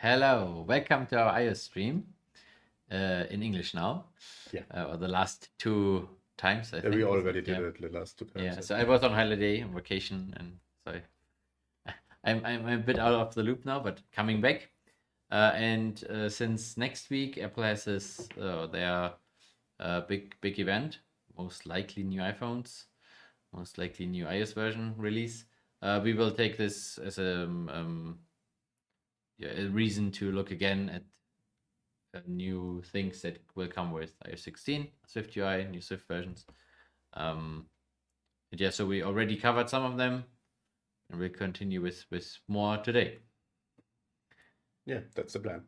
Hello, welcome to our iOS stream in English now. Yeah. Or the last two times, I think. We already did it the last two times. Yeah, so I was on holiday, on vacation, and so I'm a bit out of the loop now, but coming back. And since next week, Apple has their big event, most likely new iPhones, most likely new iOS version release. We will take this as a reason to look again at new things that will come with iOS 16, Swift UI, new Swift versions. So we already covered some of them, and we'll continue with more today. Yeah, that's the plan.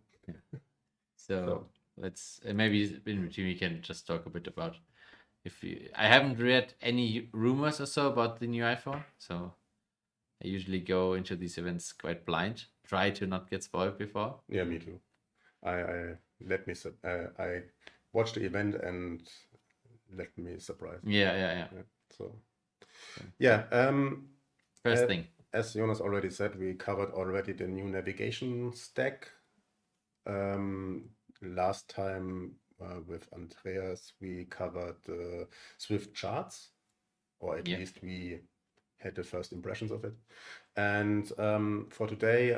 So let's maybe in between we can just talk a bit about I haven't read any rumors or so about the new iPhone, so I usually go into these events quite blind. Try to not get spoiled before. Yeah, me too. I watched the event and let me surprise. Yeah. So first thing, as Jonas already said, we covered already the new navigation stack. Last time with Andreas, we covered the Swift charts, or at least we had the first impressions of it. And for today,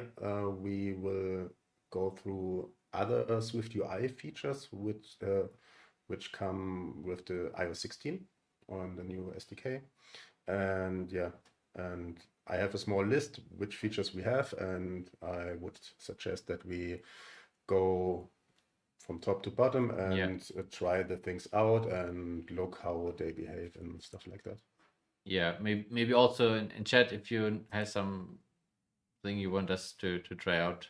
we will go through other Swift UI features which come with the iOS 16 on the new SDK. And I have a small list which features we have, and I would suggest that we go from top to bottom and try the things out and look how they behave and stuff like that. Yeah, maybe also in chat, if you have something you want us to try out,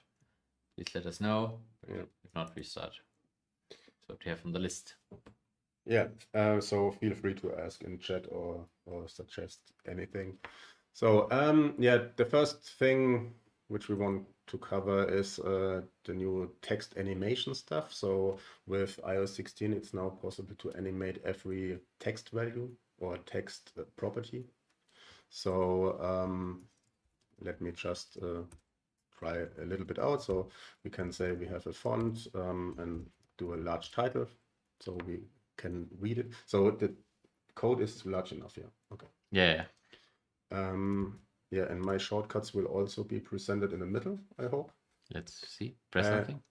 please let us know. Yeah. If not, we start. So to have on the list. Yeah, so feel free to ask in chat or suggest anything. So the first thing which we want to cover is the new text animation stuff. So with iOS 16, it's now possible to animate every text value or text property. So let me just try a little bit out. So we can say we have a font and do a large title, so we can read it. So the code is large enough here. Okay. Yeah. And my shortcuts will also be presented in the middle, I hope. Let's see. Press something.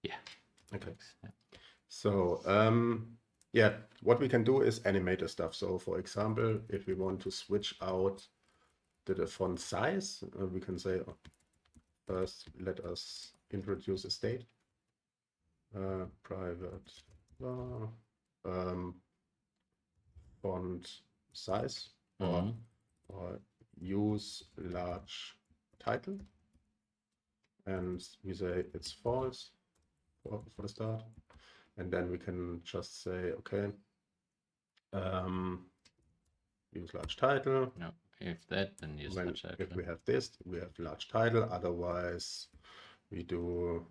Yeah. Okay. Yeah. So what we can do is animate the stuff. So for example, if we want to switch out the font size, we can say first let us introduce a state. Private font size or use large title, and we say it's false for the start, and then we can just say okay, use large title. No, if that, then use large title. If we have this, we have large title. Otherwise, we do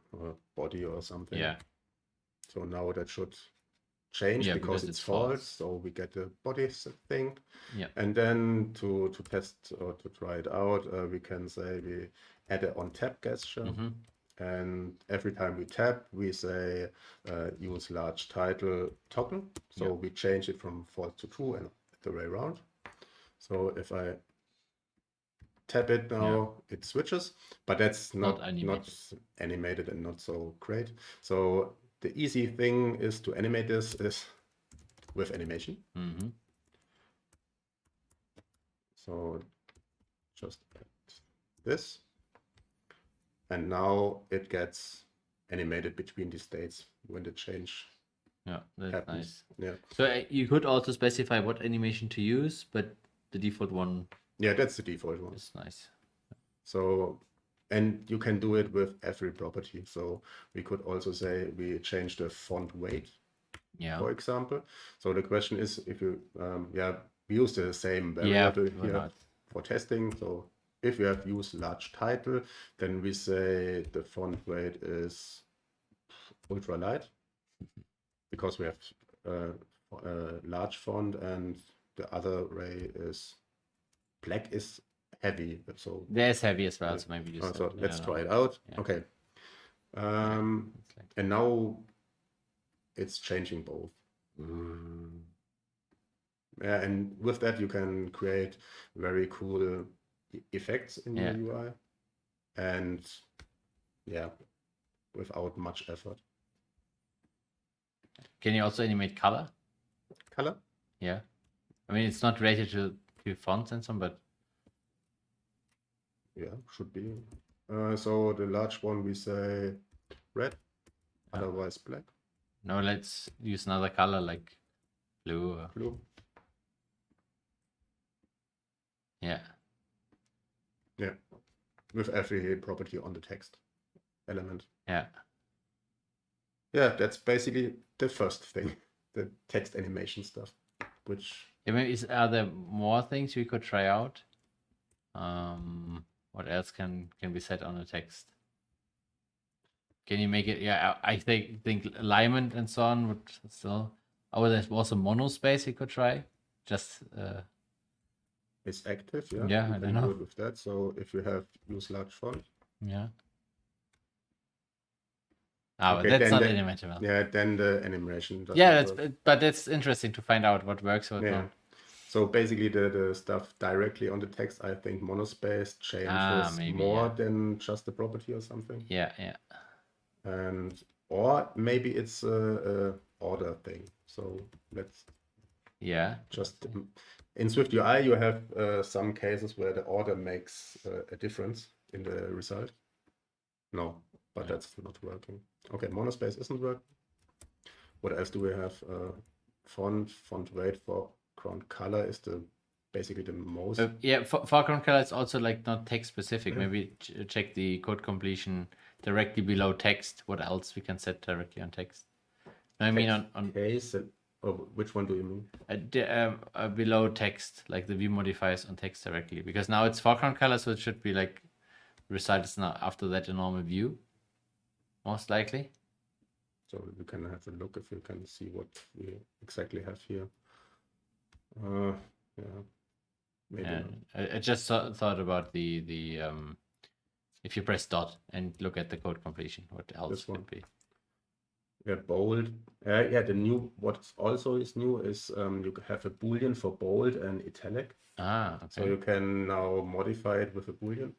body or something. Yeah. So now that should change because it's false. So we get the body thing. Yeah. And then to test or to try it out, we can say we add an on tap gesture. And every time we tap, we say use large title toggle. So we change it from false to true and the way around. So if I tap it now, it switches, but that's not animated and not so great. So the easy thing is to animate this is with animation. So just add this, and now it gets animated between the states when the change that's happens. Nice. Yeah. So you could also specify what animation to use, but the default one. Yeah, that's the default one. It's nice. So, and you can do it with every property. So we could also say we change the font weight, for example. So the question is if you, we use the same variable here for testing. So if we have used large title, then we say the font weight is ultra light because we have large font, and the other array is black is heavy. So there's heavy as well. So maybe use so let's try it out. Yeah. Okay. It's like, And now it's changing both. Yeah, and with that you can create very cool effects in your UI, and yeah, without much effort. can you also animate color? Color? Yeah. I mean, it's not related to fonts and so on, but Yeah, should be. So the large one we say red, otherwise black. no, let's use another color like blue. Or, Blue. yeah. Yeah, with every property on the text element. Yeah. Yeah, that's basically the first thing, the text animation stuff, which... Yeah, maybe are there more things we could try out? What else can be set on a text? Can you make it? Yeah, I think alignment and so on would still. Oh, there was a monospace you could try. Just It's active, yeah. Yeah, You I can don't do know. it with that. So if you have use large font. Yeah. Ah, Okay, but that's then not the, animatable. yeah, then the animation doesn't Yeah, work. but that's interesting to find out what works, what Yeah. not. So basically the stuff directly on the text, I think monospace changes maybe, more yeah. than just a property or something. Yeah, yeah. And or maybe it's a order thing. So let's Yeah. just in Swift UI you have some cases where the order makes a difference in the result. No, but that's not working. Okay, monospace isn't working. What else do we have? Font weight, foreground color is basically the most. Yeah, foreground color is also like not text specific. Maybe check the code completion directly below text. What else we can set directly on text? No, I mean on case. Oh, which one do you mean? below text, like the view modifiers on text directly, because now it's foreground color, so it should be like result is now after that a normal view, most likely. So you can have a look if you can see what we exactly have here. Yeah, maybe not. I just thought about the if you press dot and look at the code completion, what else would be? Yeah, bold. Yeah, the new, what also is new is you have a boolean for bold and italic. Okay. So you can now modify it with a boolean.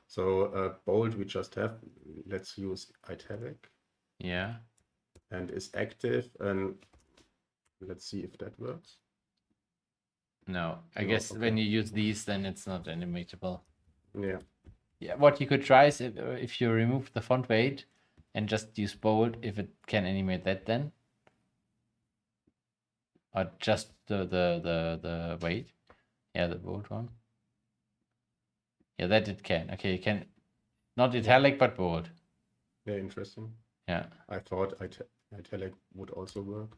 So bold we just have, let's use italic. Yeah. And is active, and let's see if that works. No, I guess when you use these, then it's not animatable. Yeah. Yeah, what you could try is if you remove the font weight and just use bold, if it can animate that then. Or just the weight. Yeah, the bold one. Yeah, that it can. Okay, it can not italic but bold. Yeah, interesting. Yeah. I thought italic would also work.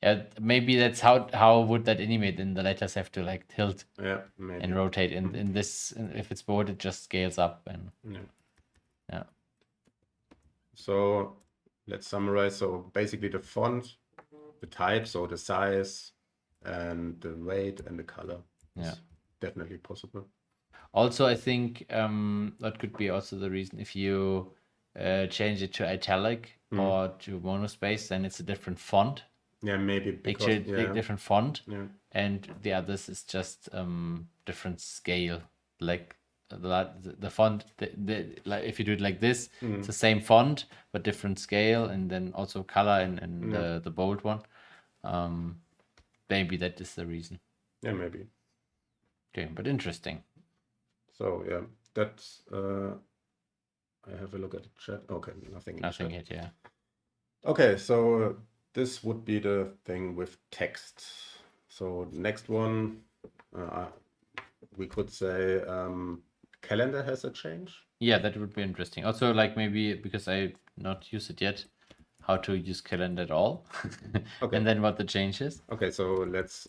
Yeah, maybe that's how would that animate? Then the letters have to like tilt and rotate. In this, if it's bold, it just scales up and yeah. So let's summarize. So basically the font, the type, so the size and the weight and the color is definitely possible. Also, I think that could be also the reason if you change it to italic or to monospace, then it's a different font. Yeah, maybe because different font, and the others is just different scale. Like the font, like if you do it like this, it's the same font but different scale, and then also color and the bold one. Maybe that is the reason. Yeah, maybe. Okay, but interesting. So yeah, that's. I have a look at the chat. Okay, nothing. Nothing yet. Yeah. Okay, so this would be the thing with text. So next one, we could say calendar has a change. Yeah, that would be interesting. Also, like maybe because I not used it yet, how to use calendar at all, and then what the change is. Okay, so let's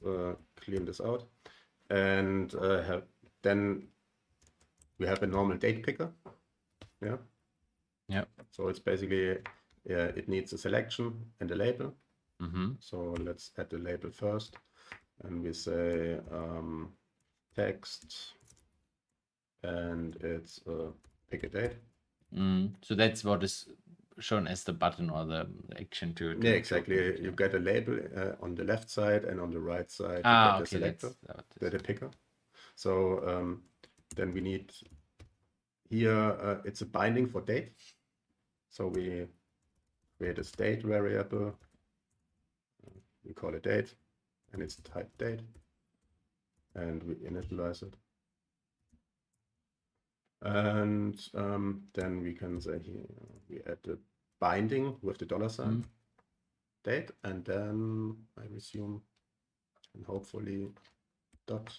clean this out, and then we have a normal date picker. Yeah. Yeah. So it's basically it needs a selection and a label. So let's add the label first, and we say text, and it's pick a date. So that's what is shown as the button or the action to Yeah, exactly. open it, You yeah. get a label on the left side, and on the right side you Ah, get the okay, selector, that's the picker. So then we need here, it's a binding for date. So we create a state variable. We call it date, and it's type date, and we initialize it. And then we can say here we add the binding with the dollar sign date, and then I resume, and hopefully dot.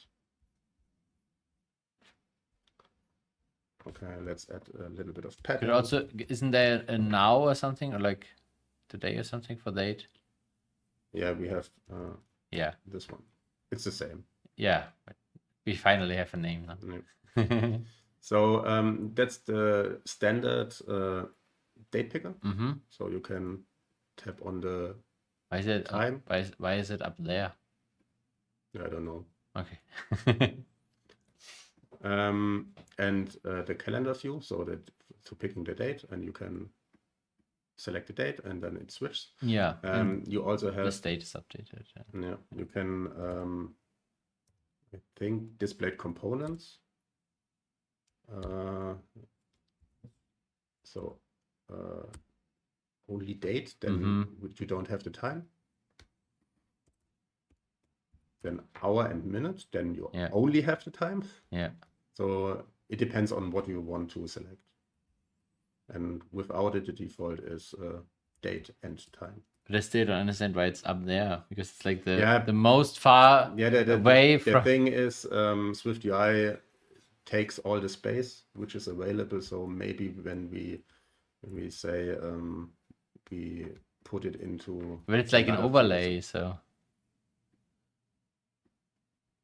Okay, let's add a little bit of pattern. Could also, isn't there a now or something, or like today or something for date? Yeah, we have Yeah, this one. It's the same. yeah, but we finally have a name now. Yeah. So that's the standard date picker. So you can tap on the Why is it time. why is it up there? I don't know. Okay. And the calendar view, so that to picking the date, and you can select the date, and then it switches. Yeah. You also have the state is updated. Yeah, you can I think display components. So only date, then you don't have the time. Then hour and minute, then you only have the time. Yeah. So it depends on what you want to select. And without it, the default is date and time. But I still don't understand why it's up there, because it's like the most far away from. The thing is, Swift UI takes all the space which is available. So maybe when we say we put it into. But it's like an overlay, so.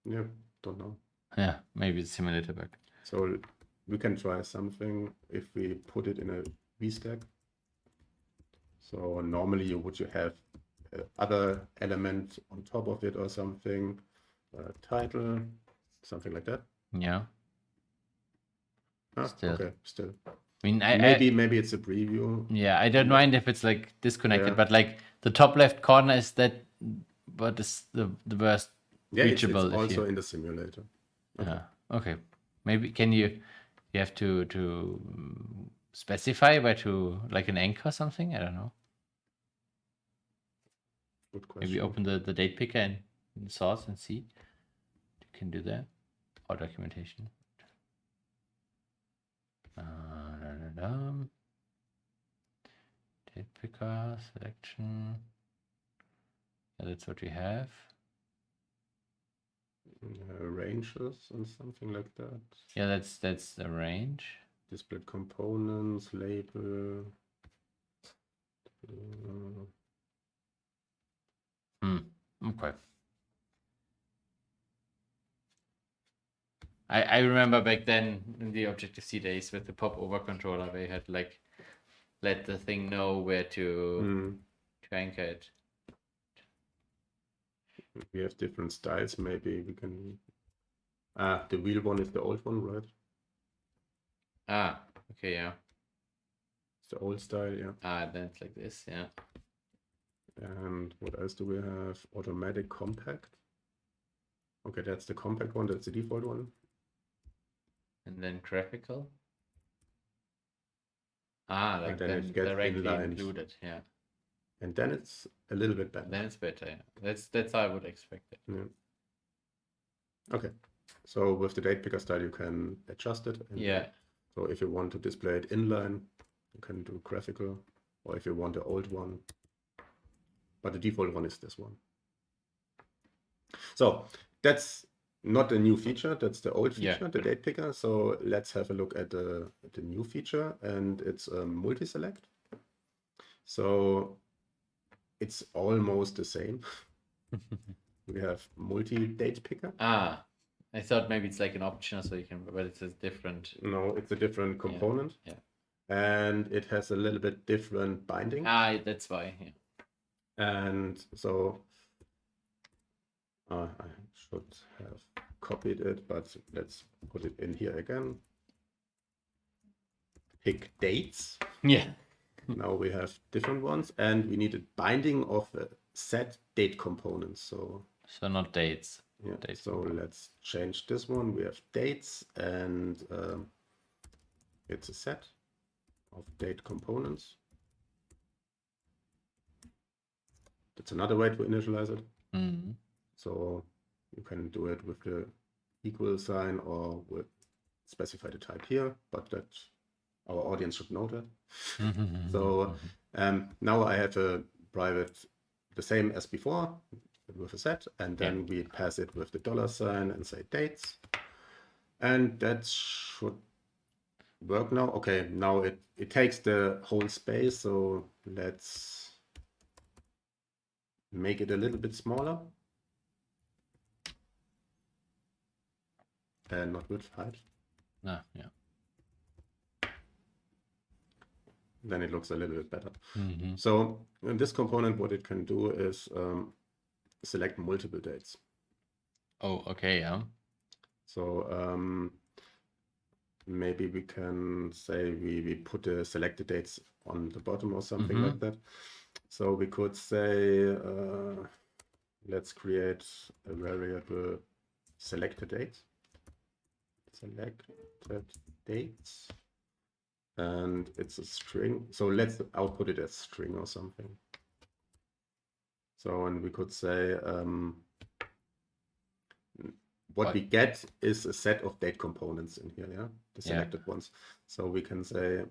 Yeah, don't know. Yeah, maybe it's simulator bug. So we can try something if we put it in a VStack. So normally you have other element on top of it or something, title, something like that. Yeah. Still. Okay, still. I mean, maybe it's a preview. Yeah, I don't mind if it's like disconnected, but like the top left corner is that, what is the worst reachable? It's also in the simulator. Okay. Yeah. Okay. Maybe you have to specify where to, like an anchor or something? I don't know. Good question. Maybe open the date picker in source and see. You can do that. Or documentation. Date picker, selection. Yeah, that's what we have. Ranges and something like that. Yeah, that's the range. Display components, label. Okay. I remember back then in the Objective-C days with the popover controller, they had like let the thing know where to anchor it. We have different styles. Maybe we can. The wheel one is the old one, right? Okay, yeah. It's the old style, yeah. Then it's like this, yeah. And what else do we have? Automatic compact. Okay, that's the compact one. That's the default one. And then graphical. Like then it gets directly included, yeah. And then it's a little bit better. Then it's better, yeah. That's how I would expect it. Yeah. Okay. So with the date picker style, you can adjust it. So if you want to display it inline, you can do graphical, or if you want the old one. But the default one is this one. So that's not a new feature, that's the old feature, the date picker. So let's have a look at the new feature, and it's multi-select. So it's almost the same. We have multi-date picker. I thought maybe it's like an option, so you can, but it's a different. No, it's a different component. Yeah. And it has a little bit different binding. That's why. Yeah. And so I should have copied it, but let's put it in here again. pick dates. Yeah. Now we have different ones, and we need a binding of a set date components. So not dates. yeah, Date so let's change this one. We have dates, and it's a set of date components. That's another way to initialize it. Mm-hmm. So you can do it with the equal sign or with specify the type here, but that our audience should know that. So now I have a private, the same as before, with a set, and then we pass it with the $sign and say dates. And that should work now. Okay, now it takes the whole space, so let's make it a little bit smaller. And not width, height. Ah, yeah. Then it looks a little bit better. Mm-hmm. So in this component, what it can do is select multiple dates. Oh, okay, yeah. So maybe we can say we put the selected dates on the bottom or something like that. So we could say, let's create a variable selected dates. Selected dates. And it's a string. So let's output it as string or something. So, and we could say, what we get is a set of date components in here, yeah, the selected ones. So we can say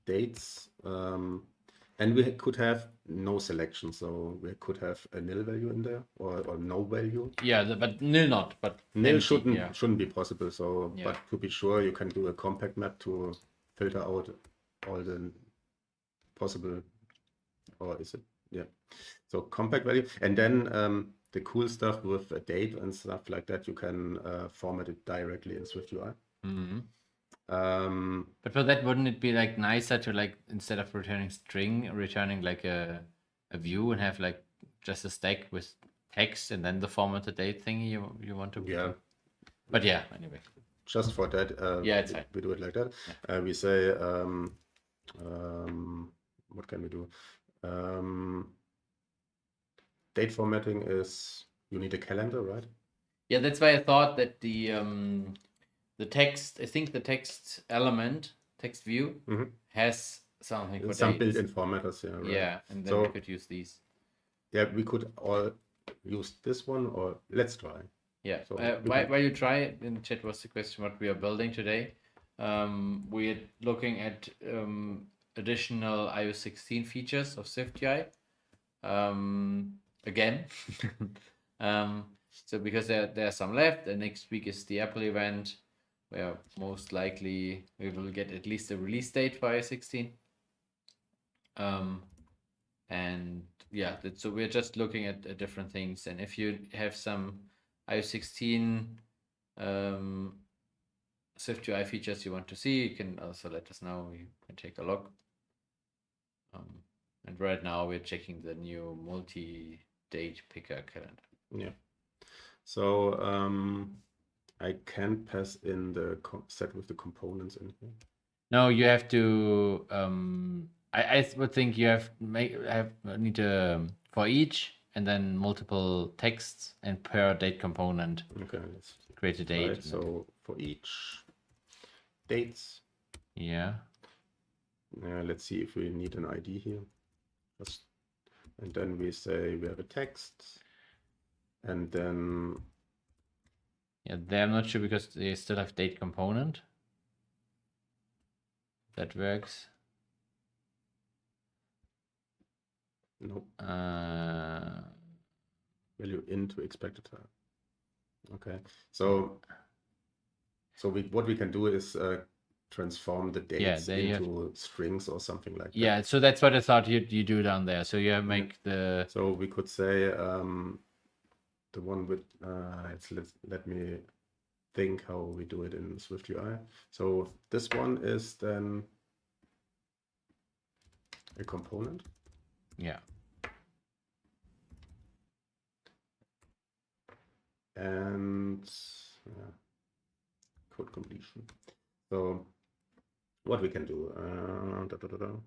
dates, and we could have no selection. So we could have a nil value in there or no value. Yeah, but nil not. But nil empty, shouldn't be possible. So, but to be sure, you can do a compact map to filter out all the possible, or is it? Yeah. So compact value, and then the cool stuff with a date and stuff like that, you can format it directly in SwiftUI. But for that, wouldn't it be like nicer to like instead of returning string, returning like a view and have like just a stack with text and then the formatted date thingy you want to? Yeah. But yeah, anyway. Just for that, it's fine. we do it like that. We say, what can we do? Date formatting is, you need a calendar, right? Yeah, that's why I thought that the text, I think the text element, text view, has something for some dates. built-in formatters, yeah, right. Yeah, and then we could use these. Yeah, we could all use this one, or let's try. Yeah. So while you try, in the chat was the question what we are building today. We're looking at additional iOS 16 features of SwiftUI. Again. So because there are some left, and next week is the Apple event, where most likely we will get at least a release date for iOS 16. And yeah, so we're just looking at different things. And if you have some iOS 16 SwiftUI features you want to see, you can also let us know. We can take a look. And right now we're checking the new multi-date picker calendar. Yeah. So I can pass in the set with the components in here. No, you have to. I would think you need to for each and then multiple texts and per date component. Okay, let's create a date. Right, so for each dates. Yeah. Let's see if we need an ID here. And then we say we have a text, and then. Yeah, there I'm not sure because they still have date component. That works. Nope. Value into expected time. Okay. So what we can do is transform the dates into strings or something like that. Yeah, so that's what I thought you do down there. So you make the. So we could say the one with let me think how we do it in SwiftUI. So this one is then a component. Yeah. And code completion. So what we can do.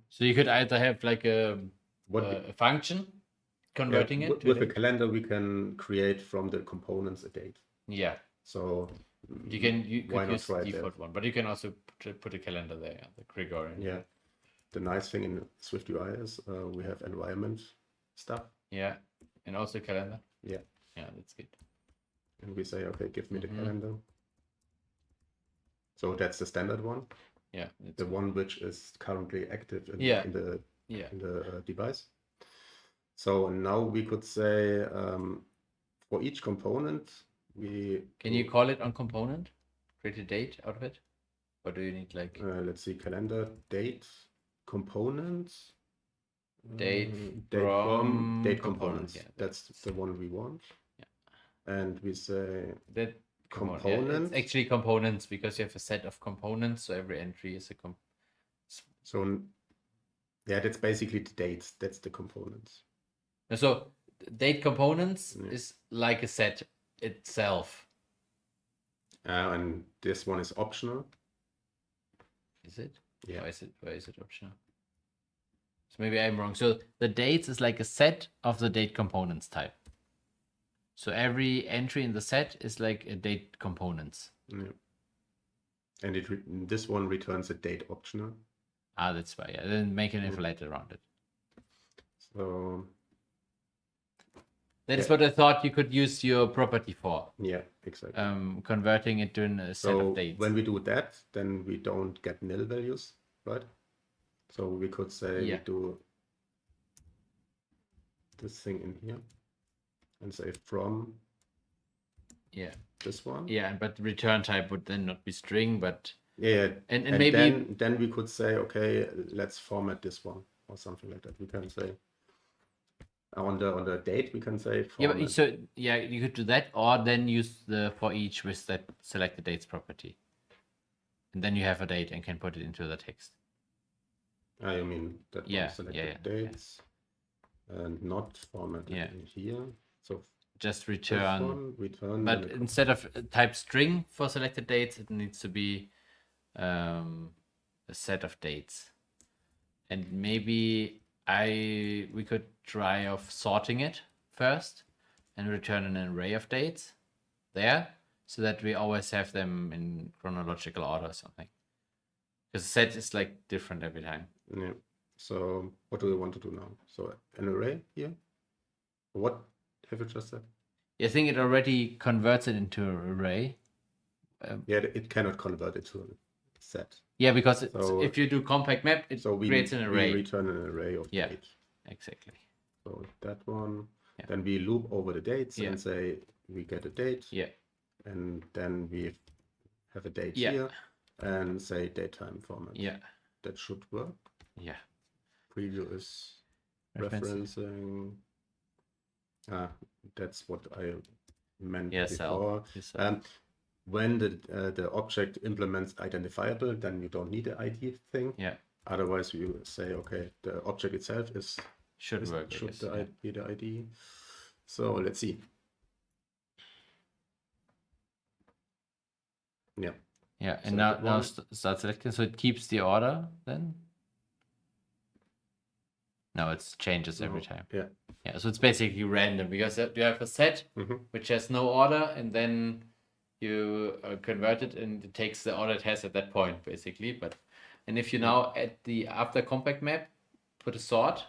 So you could either have like a What function converting it to with a date. calendar, we can create from the components a date. Yeah, So you why could not use the try that? default one, but you can also put a calendar there, the Gregorian. Yeah. The nice thing in Swift UI is we have environment stuff. Yeah, and also calendar. Yeah. Yeah, that's good. And we say, okay, give me the calendar. So that's the standard one. Yeah, The one which is currently active in the device. So now we could say for each component Can you call it on component? Create a date out of it, or do you need like let's see, calendar date components. date from date component? components. Yeah, that's the one we want. Yeah. And we say that component. Yeah, it's actually components because you have a set of components, so every entry is a So yeah, that's basically the dates. That's the components. So date components is like a set itself. And this one is optional. Is it? Yeah. Why is it optional? So maybe I'm wrong. So the dates is like a set of the date components type. So every entry in the set is like a date components. Yeah. And this one returns a date optional. That's why. Yeah, then make an if later around it. So that is what I thought you could use your property for. Yeah, exactly. Converting it to a set of dates. When we do that, then we don't get nil values, right? So we could say we do this thing in here and say from this one. Yeah, but return type would then not be string, but and maybe then we could say, okay, let's format this one or something like that. We can say on the date we can say format. Yeah, but so you could do that, or then use the for each with that select the dates property, and then you have a date and can put it into the text. You mean that select dates and not format in here. So just return. But instead of type string for selected dates, it needs to be a set of dates. And maybe we could try of sorting it first and return an array of dates there, so that we always have them in chronological order or something. Because the set is like different every time. Yeah. So what do we want to do now? So an array here. What have you just said? I think it already converts it into an array. It cannot convert it to a set. Yeah, because if you do compact map, it creates an array. We return an array of dates. Exactly. So that one. Yeah. Then we loop over the dates and say we get a date. Yeah. And then we have a date here and say datetime format. Yeah. That should work. Yeah. Preview is referencing. That's what I meant before. When the object implements identifiable, then you don't need the ID thing. Yeah. Otherwise, you say, okay, the object itself should be the ID. So let's see. Yeah. Yeah, and now start selecting. So it keeps the order then. No, it changes every time. Yeah. Yeah, so it's basically random because you have a set which has no order, and then you convert it and it takes the order it has at that point, basically. And if you now at the after compact map put a sort,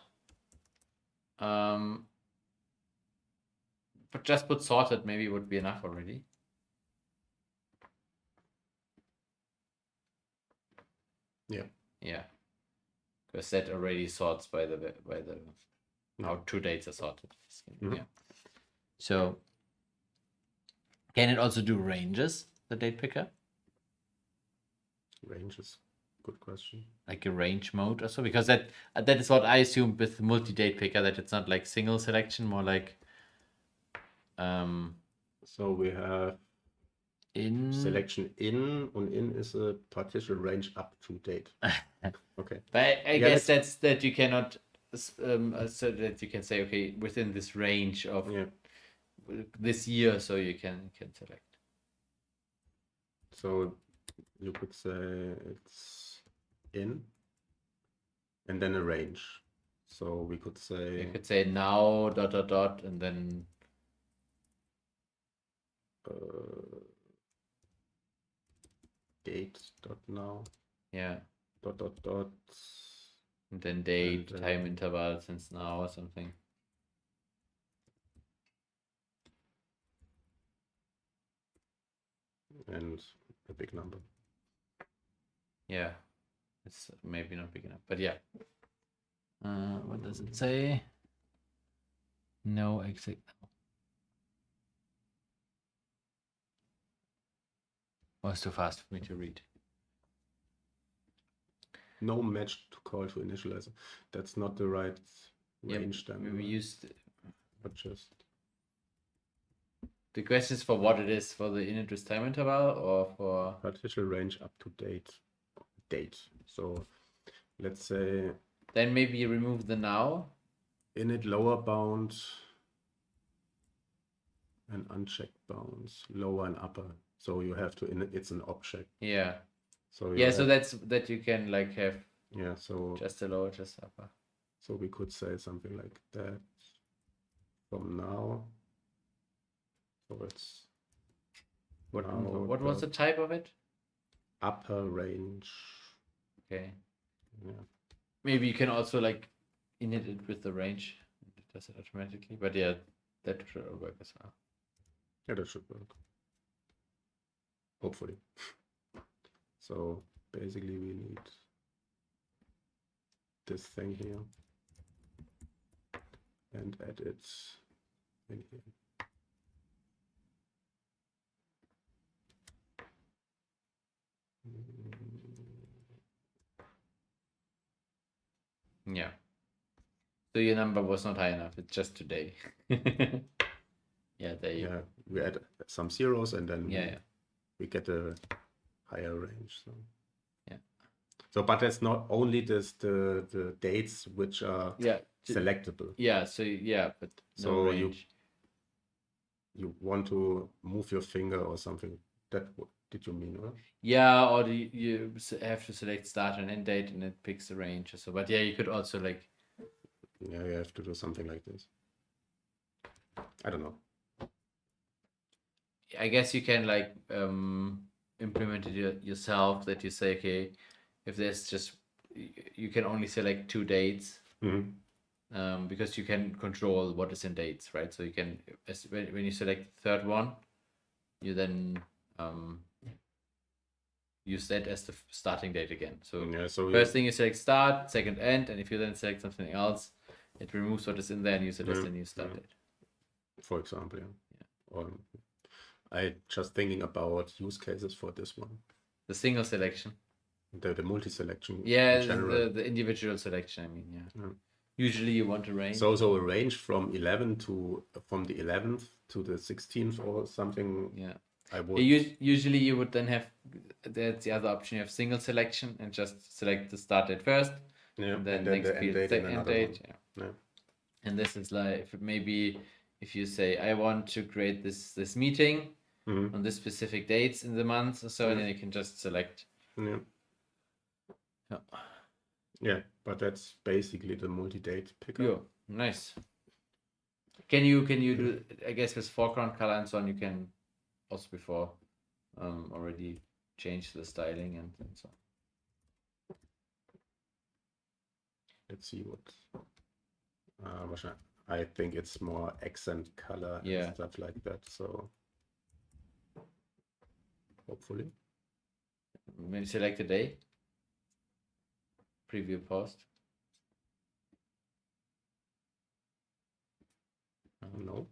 but just put sorted maybe would be enough already. Yeah. Yeah. Because that already sorts by the how two dates are sorted. Yeah. So can it also do ranges, the date picker? Ranges, good question. Like a range mode or so, because that is what I assume with multi-date picker, that it's not like single selection, more like so we have in selection in, and in is a partial range up to date. Okay. But I guess that's that you cannot so that you can say, okay, within this range of this year, so you can select. So you could say it's in, and then a range. So we could say You could say now ... and then date dot now yeah, dot and then date, And, time interval since now or something. and a big number. Yeah, it's maybe not big enough, but yeah. What does it say? No exit. Was too fast for me to read. No match to call to initializer. That's not the right range then. We used But just the question is for what it is, for the init with time interval or for partial range up to date. So let's say then maybe remove the now. init lower bound and unchecked bounds, lower and upper. So you have to it's an object. Yeah. So so that you can like have so just a lower, just upper. So we could say something like that from now. So it's what was the type of it? Upper range. Okay. Yeah. Maybe you can also like init it with the range. It does it automatically. But yeah, that should work as well. Yeah, that should work. Hopefully. So basically we need this thing here and add it in here. Yeah. So your number was not high enough. It's just today. Yeah, there you go. We add some zeros and then we get a higher range. So yeah. So, but that's not only the dates which are selectable. Yeah. So but so you want to move your finger or something. That did you mean, right? Yeah, or you have to select start and end date and it picks the range or so. But yeah, you could also like. Yeah, you have to do something like this. I don't know. I guess you can like implement it yourself, that you say, okay, if there's just you can only select 2 dates. Because you can control what is in dates, right? So you can when you select the third one, you then use that as the starting date again. So, first thing you select start, second end, and if you then select something else, it removes what is in there and use it as the new start date. For example, Or I just thinking about use cases for this one. The single selection. The multi-selection. Yeah, the individual selection. I mean, Usually you want a range. So a range from the 11th to the 16th or something. Yeah. I would. Usually you would then have, that's the other option, you have single selection and just select the start date first. Yeah. And then next field end date. Yeah. And this is like maybe if you say I want to create this meeting on this specific dates in the month or so, and then you can just select. Yeah. Yeah, but that's basically the multi-date picker. Yeah, nice. Can you do, I guess with foreground color and so on, you can also before already change the styling and so on. Let's see what I think it's more accent color and stuff like that. So hopefully. Maybe select a day. Preview post. No.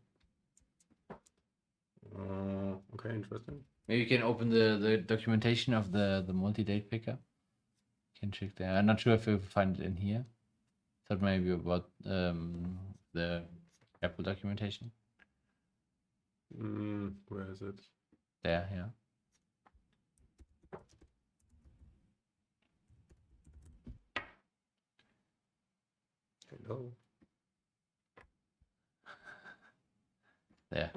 Okay, interesting. Maybe you can open the documentation of the multi-date picker. You can check there. I'm not sure if you find it in here. Thought maybe about the Apple documentation. Where is it? There, yeah. Hello. There.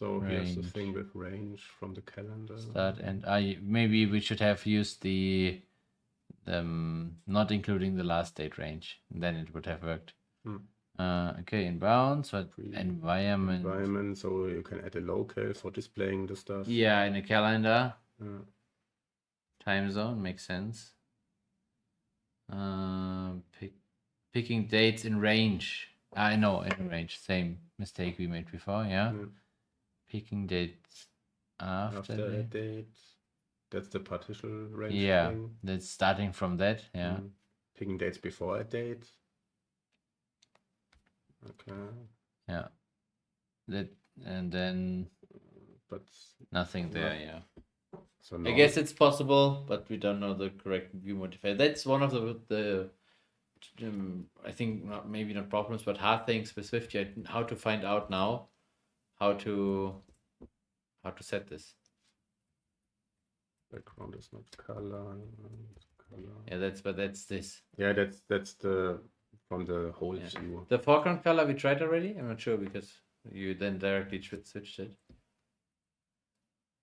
So here's the Range. thing with range from the calendar. Start and maybe we should have used the not including the last date range. Then it would have worked. Okay, in bounds, but environment. Environment, so you can add a locale for displaying the stuff. Yeah, in a calendar. Time zone makes sense. Picking dates in range. I know in range. Same mistake we made before. Yeah. Picking dates after a date. That's the partial range Yeah, thing. that's starting from that. Yeah. Picking dates before a date. Okay. Yeah. That and then but nothing there. Yeah. So I guess it's possible, but we don't know the correct view modifier. That's one of the I think maybe not problems, but hard things with Swift. How to find out now how to set this. Background is not color. Yeah, that's this. Yeah, that's the from the whole view. The foreground color we tried already. I'm not sure because you then directly switched it.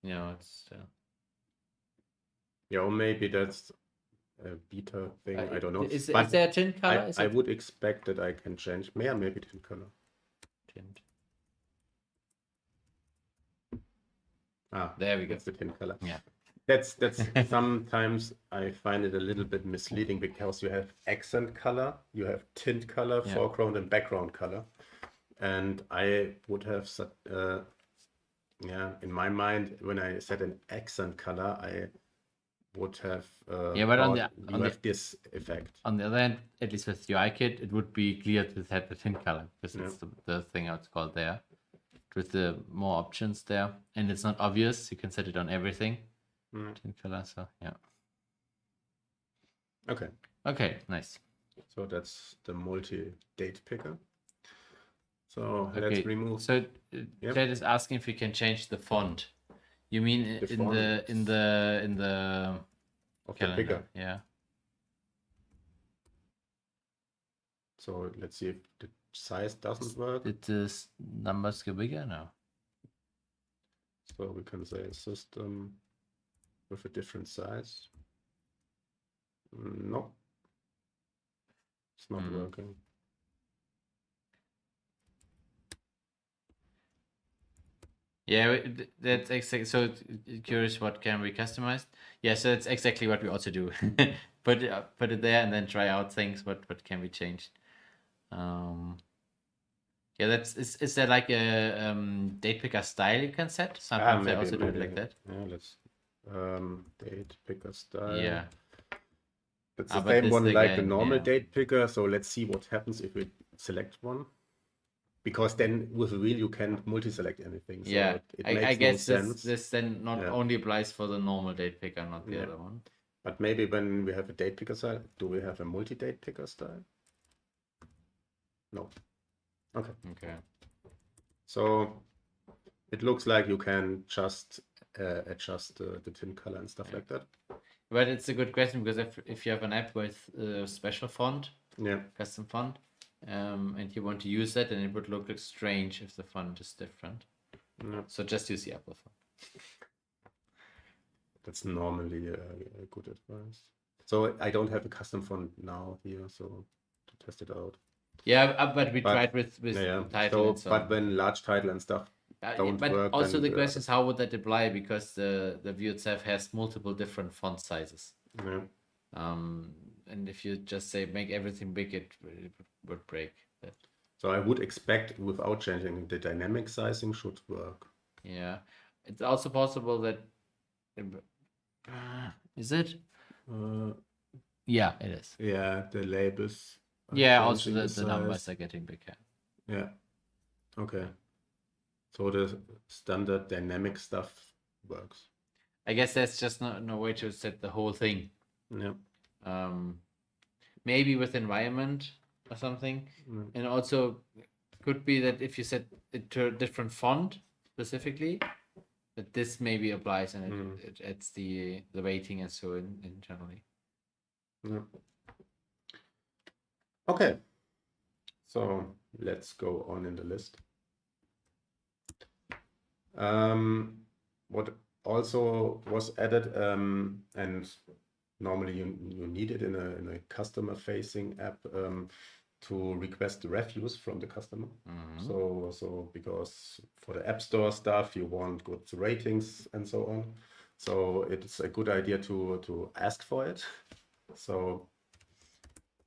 Yeah, it's still. Yeah, or maybe that's a beta thing. I don't know. Is there a tint color? I would expect that I can change. Maybe tint color. Tint. There we go. That's the tint color. Yeah. That's sometimes I find it a little bit misleading because you have accent color, you have tint color, foreground and background color, and I would have in my mind when I set an accent color, I would have but on have this effect. On the other hand, at least with UIKit, it would be clear to set the tint color because it's the thing how it's called there, with the more options there, and it's not obvious. You can set it on everything. Tint color, so yeah. Okay, nice. So that's the multi-date picker. So let's remove. So Chad is asking if you can change the font. You mean in the calendar? Picker. Yeah. So let's see if the size doesn't work. Did the numbers get bigger now? So we can say system with a different size. No, it's not working. Yeah, that's exactly. So curious, what can be customized? Yeah, so that's exactly what we also do. put it there and then try out things. What can be changed? Yeah, is there like a date picker style you can set? Sometimes they also do it like that. Yeah, let's date picker style. Yeah. It's the same one like the normal date picker. So let's see what happens if we select one. Because then with a wheel you can multi-select anything. So it makes I guess no sense. this then not only applies for the normal date picker, not the other one. But maybe when we have a date picker style, do we have a multi-date picker style? No. Okay. So it looks like you can just adjust the tint color and stuff like that. But it's a good question because if you have an app with a special font, custom font, and you want to use that, then it would look strange if the font is different. So just use the Apple font. That's normally a good advice. So I don't have a custom font now here, so to test it out. Yeah, but we tried with title. But when large title and stuff don't work. But also the question is how would that apply, because the view itself has multiple different font sizes. And if you just say make everything big, it would break that. So I would expect without changing the dynamic sizing should work. Yeah, it's also possible that is it? Yeah, it is. Yeah, the labels. Yeah, also the numbers are getting bigger. Yeah. Okay. So the standard dynamic stuff works. I guess that's just no way to set the whole thing. Yeah. Maybe with environment or something. And also could be that if you set it to a different font specifically, that this maybe applies and it adds the weighting and so in generally. Yeah. Okay. So let's go on in the list. What also was added, and normally you need it in a customer-facing app, to request the reviews from the customer. So because for the App Store stuff, you want good ratings and so on. So it's a good idea to ask for it. So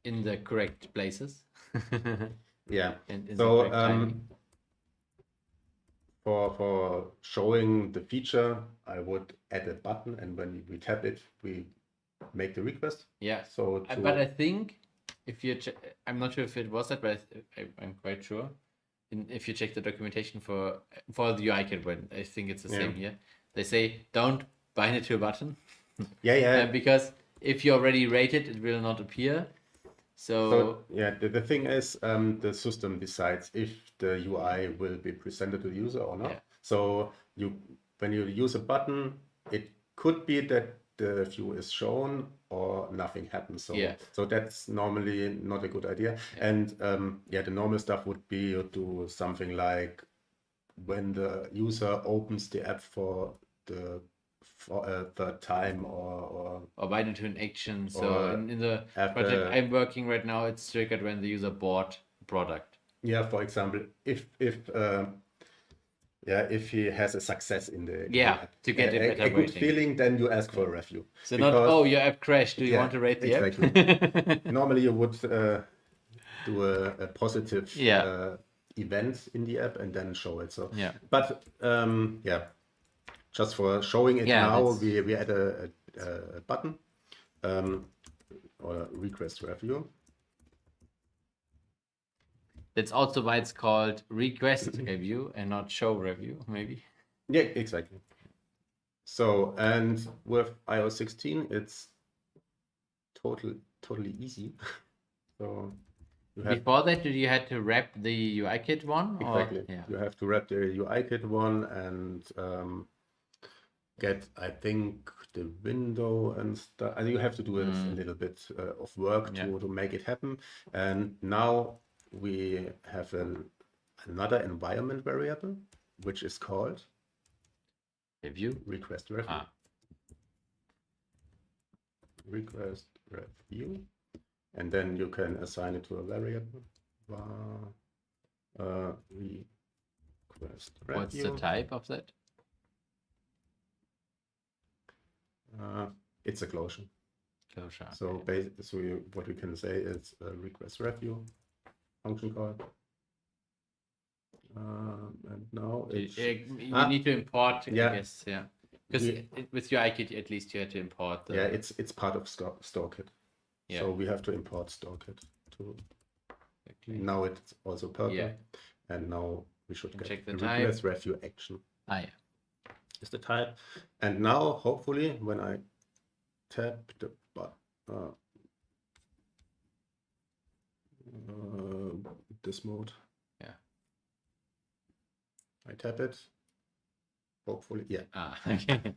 in the correct places. yeah. And in the So correct timing. for showing the feature, I would add a button, and when we tap it, we make the request. Yeah. So But I think if you check, I'm not sure if it was that, but I'm quite sure. If you check the documentation for the UI kit, when I think it's the same here, they say don't bind it to a button. yeah. Because if you already rate it, it will not appear. So yeah, the thing is, the system decides if the UI will be presented to the user or not. Yeah. So when you use a button, it could be that the view is shown or nothing happens. So that's normally not a good idea. And the normal stuff would be to do something like when the user opens the app for a third time or bind it to an action. So in the after, project I'm working right now, it's triggered when the user bought a product. Yeah, for example, if he has a success in the app, to get a better good rating. feeling, then you ask for a review. So not your app crashed. Do you want to rate the app? Normally you would do a positive event in the app and then show it. So but just for showing it now, we add a button or a request review. That's also why it's called request review and not show review, maybe. Yeah, exactly. So, and with iOS 16, it's totally easy. So before that, did you had to wrap the UI kit one? Exactly. You have to wrap the UI kit one and get, I think, the window and stuff. You have to do a little bit of work to make it happen. And now we have another environment variable, which is called request review. Request review, and then you can assign it to a variable. Request review. What's the type of that? It's a closure. So basically, what we can say is a request review function call. And now you need to import, I guess, because with your iKit at least you had to import it's part of StoreKit. So we have to import StoreKit to now it's also purple, and now we should get the request review action. Is the type. And now hopefully when I tap the button, this mode, I tap it, hopefully, okay.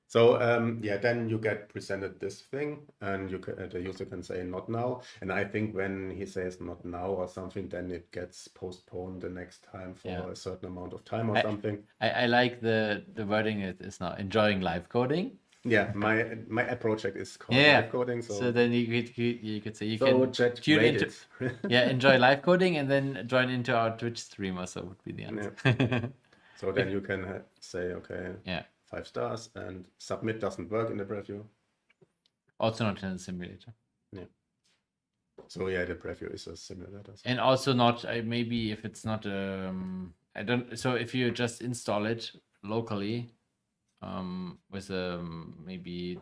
So then you get presented this thing, and the user can say not now. And I think when he says not now or something, then it gets postponed the next time for a certain amount of time or something. I like the wording is now enjoying live coding. Yeah, my app project is called live coding. So then you could say you can tune into enjoy live coding and then join into our Twitch stream. Also would be the answer. So then you can say 5 stars, and submit doesn't work in the preview. Also not in the simulator. So the preview is a simulator. And also not maybe if it's not I don't. So if you just install it locally, with maybe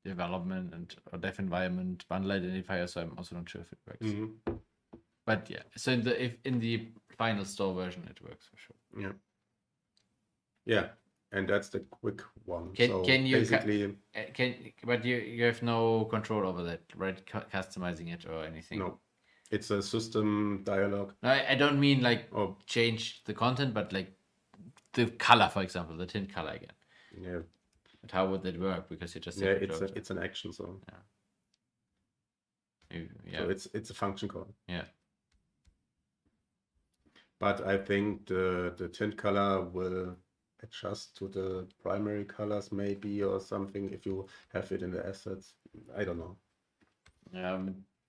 development and or dev environment bundle identifier, so I'm also not sure if it works. But so in the final store version it works for sure. And that's the quick one. Can you basically but you have no control over that, right? Customizing it or anything? No, it's a system dialog. No, I don't mean like change the content, but like the color, for example, the tint color again. But how would that work? Because you just it's an action, so so it's a function call. But I think the tint color will adjust to the primary colors maybe or something if you have it in the assets. I don't know.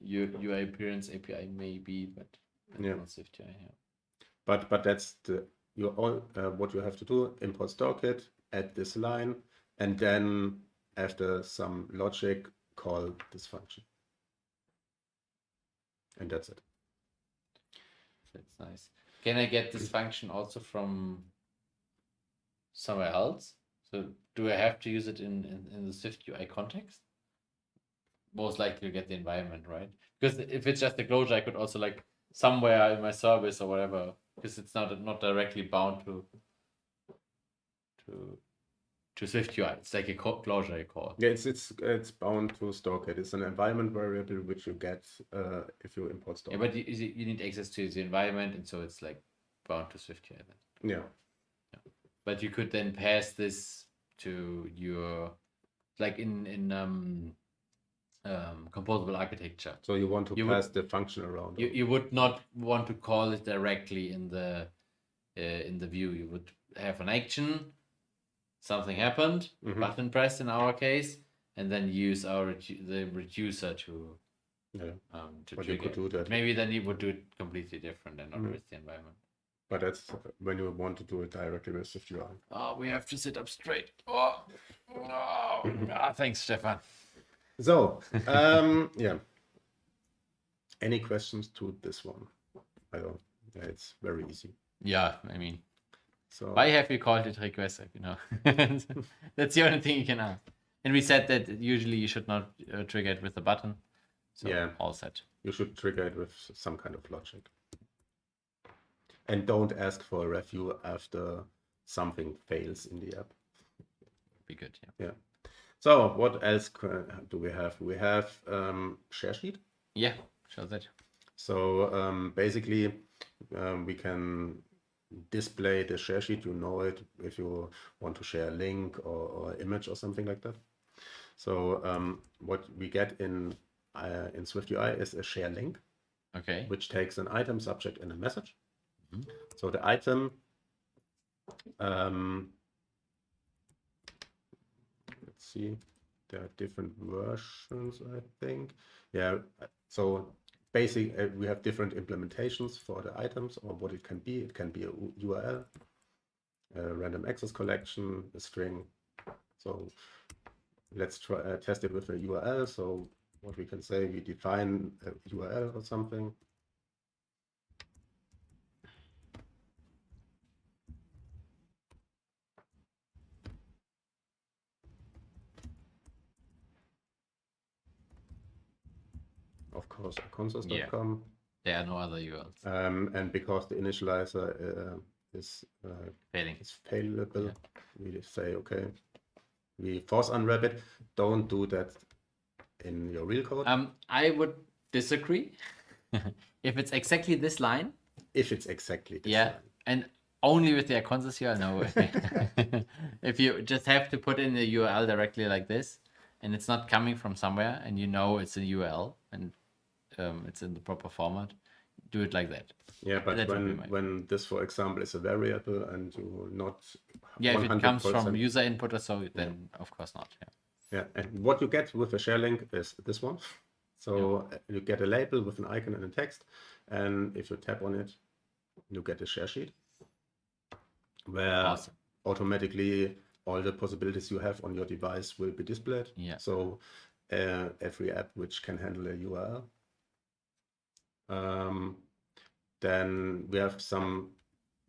UI appearance API maybe, but Yeah. not SwiftUI. Yeah. But that's what you have to do. Import StoreKit, add this line, and then after some logic, call this function. And that's it. That's nice. Can I get this function also from somewhere else? So do I have to use it in the SwiftUI context? Most likely you get the environment, right? Because if it's just a closure, I could also like somewhere in my service or whatever, because it's not directly bound to SwiftUI. It's like a closure you call. Yeah, it's bound to StoreKit. It's an environment variable which you get if you import StoreKit. Yeah, but you need access to the environment, and so it's like bound to SwiftUI then. Yeah. But you could then pass this to your, like in composable architecture. So you want to pass the function around. You would not want to call it directly in the view. You would have an action, something happened, button pressed in our case, and then use the reducer to but you could do that. Maybe then you would do it completely different and not with the environment. But that's when you want to do it directly with SwiftUI. Oh, we have to sit up straight. Thanks, Stefan. So, yeah. Any questions to this one? I don't. Yeah, it's very easy. Yeah, I mean, so why have you called it request? That's the only thing you can ask. And we said that usually you should not trigger it with a button. So yeah, all set. You should trigger it with some kind of logic. And don't ask for a review after something fails in the app. Be good, yeah. So what else do we have? We have share sheet. Yeah, show that. So basically we can display the share sheet. You know it if you want to share a link or image or something like that. So what we get in SwiftUI is a share link. Okay. Which takes an item, subject, and a message. So the item, let's see, there are different versions, I think. Yeah, so basically we have different implementations for the items or what it can be. It can be a URL, a random access collection, a string. So let's try test it with a URL. So what we can say, we define a URL or something. Of course, consors.com. There are no other URLs. And because the initializer is failable, we say, okay, we force unwrap it. Don't do that in your real code. I would disagree. If it's exactly this line. If it's exactly this line. And only with the consors URL, no. If you just have to put in the URL directly like this, and it's not coming from somewhere, and you know it's a URL, and it's in the proper format, do it like that. Yeah, but when this, for example, is a variable and you not if it comes from user input or so, then of course not. Yeah, and what you get with a share link is this one. So you get a label with an icon and a text, and if you tap on it, you get a share sheet where automatically all the possibilities you have on your device will be displayed. Yeah. So every app which can handle a URL. Then we have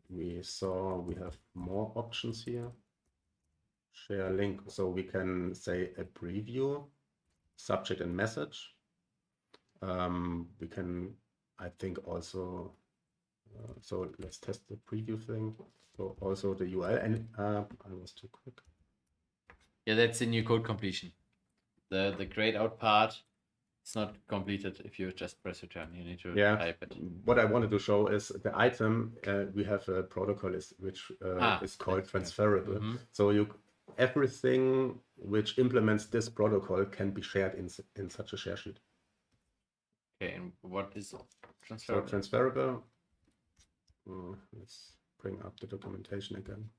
we have more options here. Share link, so we can say a preview, subject and message. We can, I think also, so let's test the preview thing. So also the URL, and I was too quick. Yeah, that's in your code completion. The grayed out part, it's not completed if you just press return. You need to type it. What I wanted to show is the item. We have a protocol which is called transferable. So everything which implements this protocol can be shared in such a share sheet. Okay, and what is transferable? So transferable. Let's bring up the documentation again.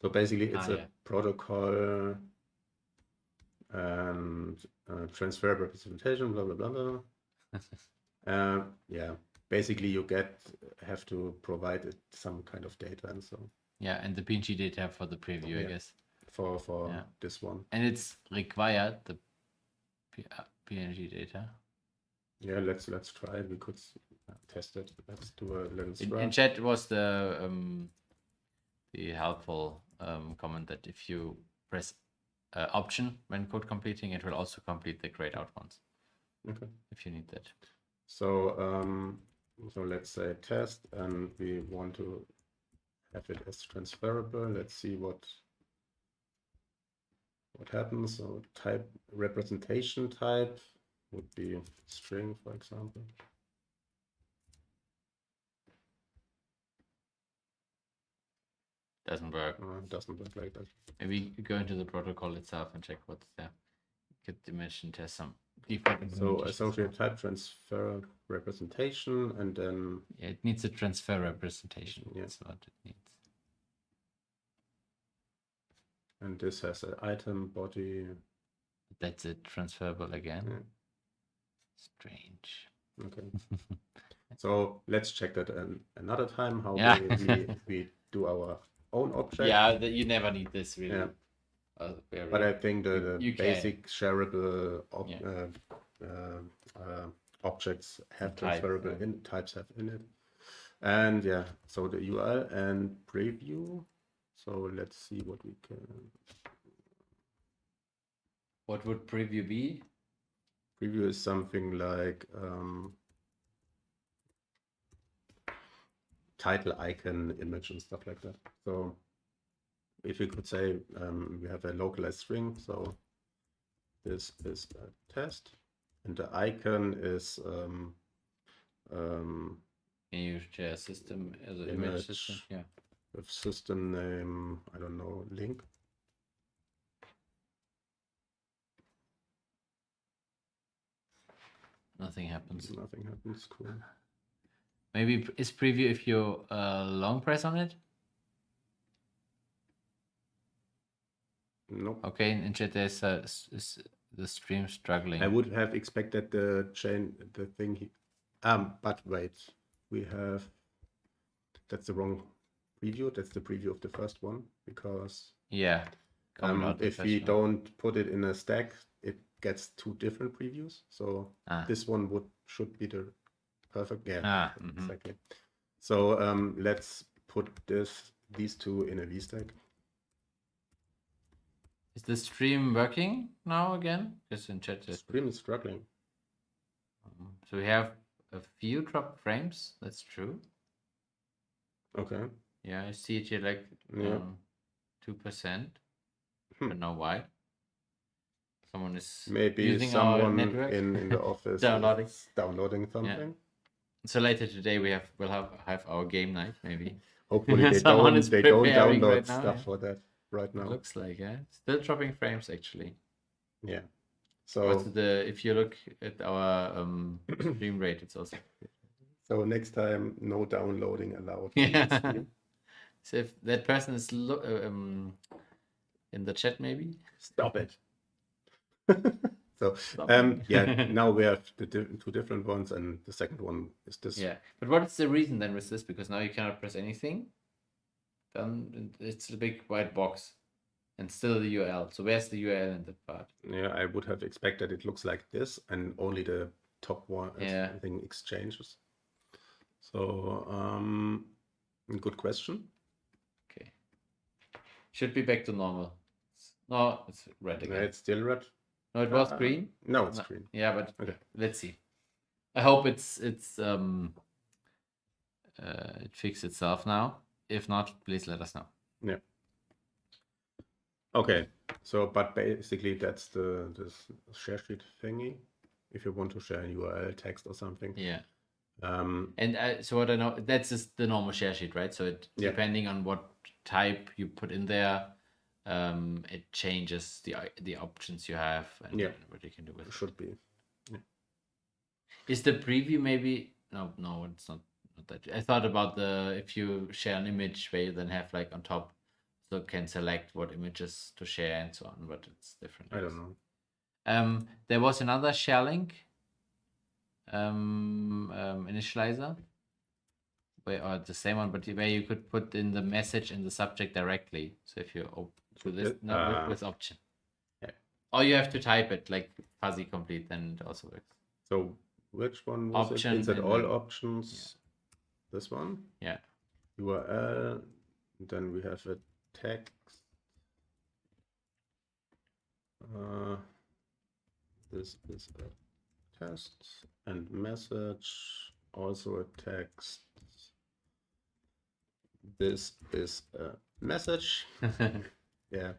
So basically, it's a yeah. protocol and transfer representation, blah blah blah blah. Yeah, basically you have to provide it some kind of data and so. Yeah, and the PNG data for the preview, I Yeah. guess. For Yeah. this one. And it's required the PNG data. Yeah, let's try it. We could test it. Let's do a little scrub. In chat was the helpful comment that if you press option when code completing, it will also complete the grayed out ones. Okay. If you need that. So so let's say test, and we want to have it as transferable. Let's see what happens. So type representation type would be string, for example. Doesn't work. It doesn't work like that. Maybe go into the protocol itself and check what's there. Could dimension test some default. So associate type transfer representation, and then it needs a transfer representation. Yeah. That's what it needs. And this has an item body. That's it, transferable again. Yeah. Strange. Okay. So let's check that another time, how we do our own object. Yeah, you never need this really. Yeah. But I think the basic shareable objects have transferable types have in it. And yeah, so the URL and preview. So let's see what we can. What would preview be? Preview is something like title, icon, image, and stuff like that. So if you could say we have a localized string, so this is a test, and the icon is Can you share system as an image system? Yeah. With system name, I don't know, link. Nothing happens. Nothing happens. Cool. Maybe is preview if you long press on it? Nope. Okay, in chat there's is the stream struggling. I would have expected the thing. But wait, we have. That's the wrong preview. That's the preview of the first one, because yeah. If we don't put it in a stack, it gets two different previews. So this one should be the perfect. Yeah, exactly. So let's put these two in a VStack. Is the stream working now again? Just in chat. The stream is struggling. So we have a few dropped frames. That's true. Okay. Yeah, I see it here like 2%. I don't know why. Someone is using someone in the office downloading something. Yeah. So later today we'll have our game night maybe. Hopefully they don't download stuff for that right now. It looks like still dropping frames actually. Yeah. So if you look at our stream rate, it's also. So next time, no downloading allowed. Yeah. So if that person is in the chat, maybe stop it. So yeah, now we have the two different ones, and the second one is this. Yeah, but what is the reason then with this? Because now you cannot press anything. Then it's a big white box, and still the URL. So where's the URL in that part? Yeah, I would have expected it looks like this, and only the top one thing exchanges. So good question. Okay, should be back to normal. No, it's red again. Yeah, it's still red. No, it was green. No, it's green. Yeah, but let's see. I hope it fixed itself now. If not, please let us know. Yeah. Okay. So, but basically that's this share sheet thingy. If you want to share a URL, text or something. Yeah. And so what I know, that's just the normal share sheet, right? So depending on what type you put in there, it changes the options you have and what you can do with it. Should be. Yeah. Is the preview maybe no, it's not that. I thought about if you share an image where you then have like on top so can select what images to share and so on, but it's different. I don't know. There was another share link initializer, or the same one, but where you could put in the message in the subject directly. So if you do this with option, yeah. or you have to type it like fuzzy complete, then it also works. So which one was Option it? Is it and all then- options? This one? Yeah. URL. Then we have a text. This is a test and message, also a text. This is a message. Yeah.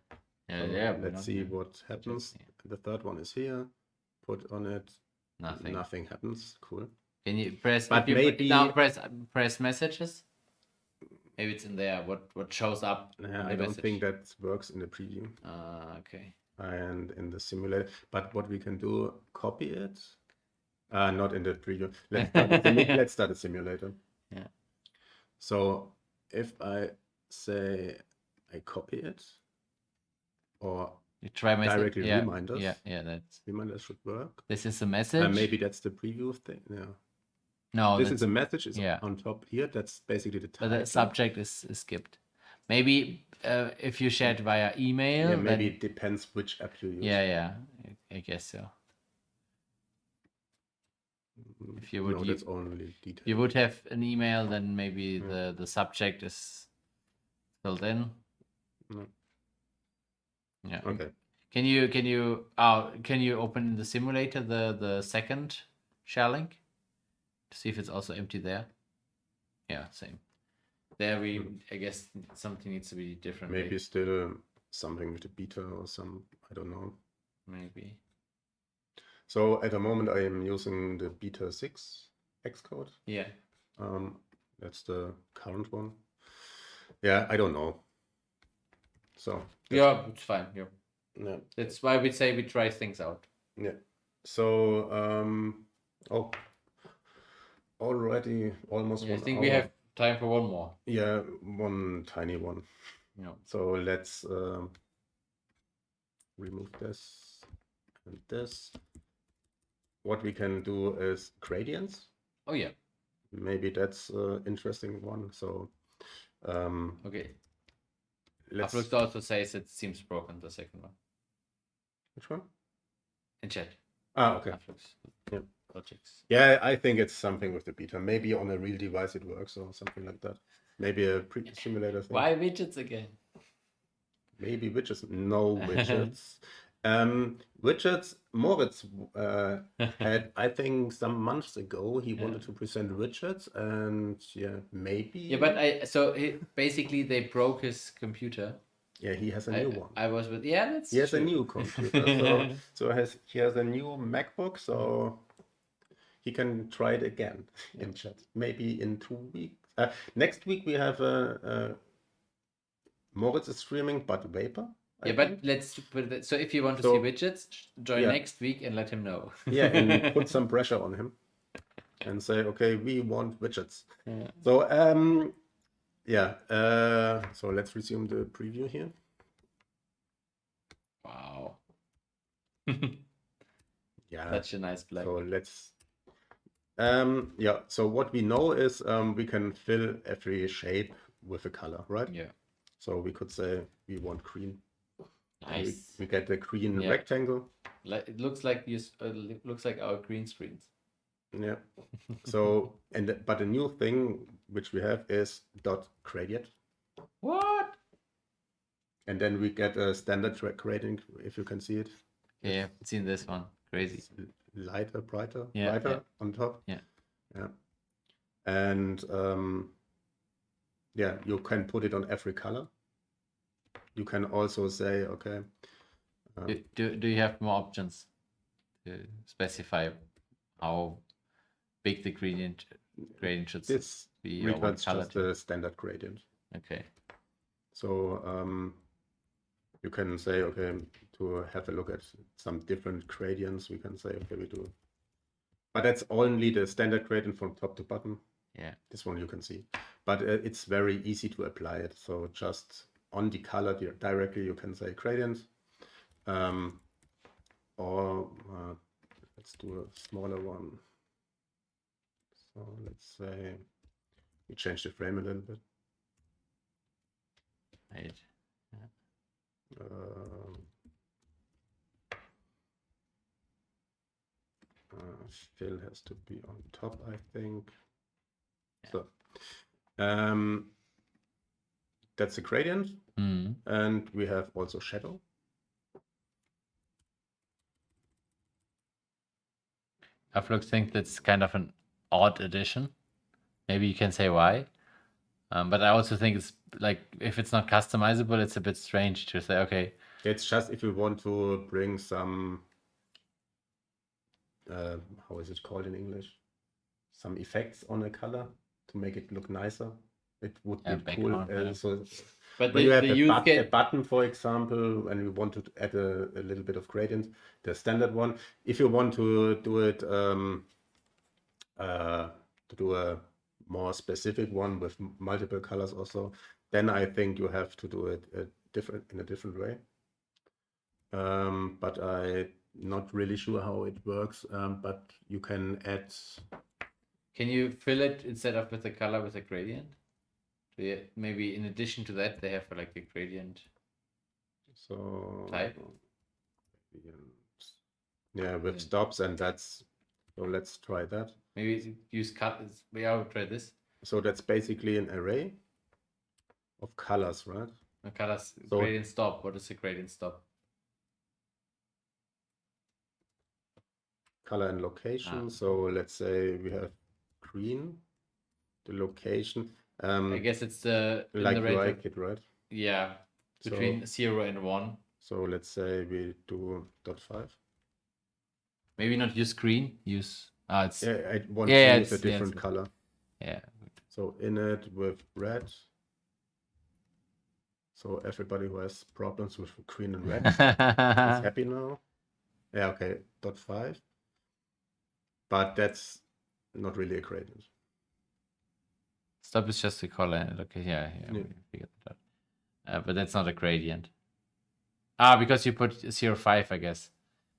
Let's see what happens. The third one is here. Put on it. Nothing happens. Cool. Can you press? But maybe now press messages. Maybe it's in there. What shows up? I don't think that works in the preview. Okay. And in the simulator. But what we can do, copy it. Not in the preview. Let's start a simulator. Yeah. So if I say I copy it, or you try directly reminders. Yeah, that's reminders should work. This is a message. Maybe that's the preview thing. Yeah. No, this is a message. It's on top here. That's basically the title. But the subject is skipped. Maybe if you share it via email. Yeah, maybe it depends which app you use. Yeah, I guess so. If you would, that's only detail. You would have an email, then maybe the subject is filled in. No. Yeah. Okay. Can you open the simulator the second share link to see if it's also empty there? Yeah, same. There I guess something needs to be different. Maybe still something with the beta or some, I don't know. Maybe. So at the moment I am using the beta 6 Xcode. Yeah. That's the current one. Yeah, I don't know. So yeah, it's fine. Yeah. That's why we say we try things out. Yeah. So already almost 1 hour. I think we have time for one more. Yeah, one tiny one. Yeah. So let's remove this and this. What we can do is gradients. Oh yeah. Maybe that's an interesting one. So okay. Upload also says it seems broken, the second one. Which one? In chat. Okay. Yeah. Projects. Yeah, I think it's something with the beta. Maybe on a real device it works or something like that. Maybe a simulator thing. Why widgets again? Maybe widgets. No widgets. Widgets, Moritz had, I think some months ago, he wanted to present widgets, and maybe. Yeah, but basically they broke his computer. Yeah, he has a new one. I was with, that's He has a new computer. so he has a new MacBook, so he can try it again in chat. Maybe in 2 weeks. Next week we have Moritz is streaming, but Vapor. But let's put it. So if you want to see widgets, join next week and let him know. Yeah, and put some pressure on him, and say, okay, we want widgets. Yeah. So so let's resume the preview here. Wow. Yeah. Such a nice black. So let's. So what we know is we can fill every shape with a color, right? Yeah. So we could say we want green. Nice. We get the green rectangle. It looks like looks like our green screens. Yeah. So but a new thing which we have is dot gradient. What? And then we get a standard gradient, if you can see it. Yeah, I've seen this one. Crazy. Lighter, brighter, on top. Yeah. Yeah. And you can put it on every color. You can also say, okay. Do you have more options to specify how big the gradient should be? Returns just the standard gradient. Okay. So you can say, okay, to have a look at some different gradients, we can say, okay, we do. But that's only the standard gradient from top to bottom. Yeah. This one you can see. But it's very easy to apply it. So just on the color directly, you can say gradient. Or let's do a smaller one. So let's say we change the frame a little bit. Right. Fill has to be on top, I think. Yeah. So that's a gradient. And we have also shadow. I think that's kind of an odd addition. Maybe you can say why. But I also think it's like, if it's not customizable, it's a bit strange to say, okay. It's just if you want to bring some, how is it called in English? Some effects on a color to make it look nicer. It would be cool. But when you have a button, for example, and you want to add a little bit of gradient, the standard one. If you want to do it, to do a more specific one with multiple colors also, then I think you have to do it in a different way. But I'm not really sure how it works. But you can add. Can you fill it instead of with a color with a gradient? Maybe in addition to that, they have like a gradient type. Yeah, with stops, and that's. So let's try that. Maybe use colors. I will try this. So that's basically an array of colors, right? Colors. So, gradient stop. What is a gradient stop? Color and location. So let's say we have green. The location. I guess it's the like you like it, right? Yeah, between 0 and 1. So let's say we do 0.5. Maybe not use green. Use it's I want to use a different color. Yeah. So in it with red. So everybody who has problems with green and red is happy now. Yeah, okay, 0.5. But that's not really a gradient. Stop is just a color. Okay, yeah. We figured that out. But that's not a gradient. Because you put 0.5, I guess.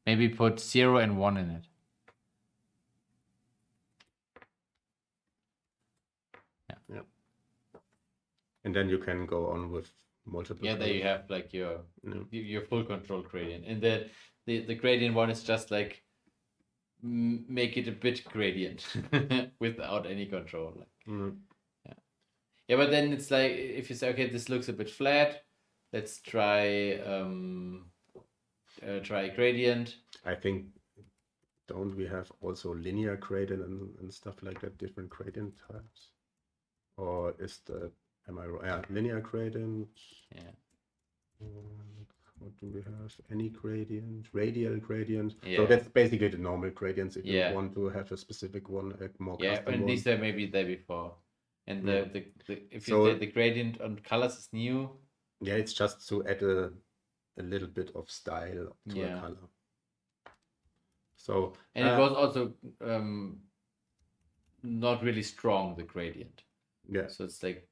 Maybe put 0 and 1 in it. Yeah. And then you can go on with multiple. Yeah, there you have like your full control gradient. And the gradient one is just like make it a bit gradient without any control. Like, yeah, but then it's like if you say, okay, this looks a bit flat, let's try gradient. I think, don't we have also linear gradient and stuff like that, different gradient types? Or is the, am I right? Yeah, linear gradient. Yeah. What do we have? Any gradient, radial gradient. Yeah. So that's basically the normal gradients. If you want to have a specific one, a more custom and one. these are maybe there before. And the if you say the gradient on colors is new. Yeah, it's just to add a little bit of style to a color. So and it was also not really strong, the gradient. Yeah. So it's like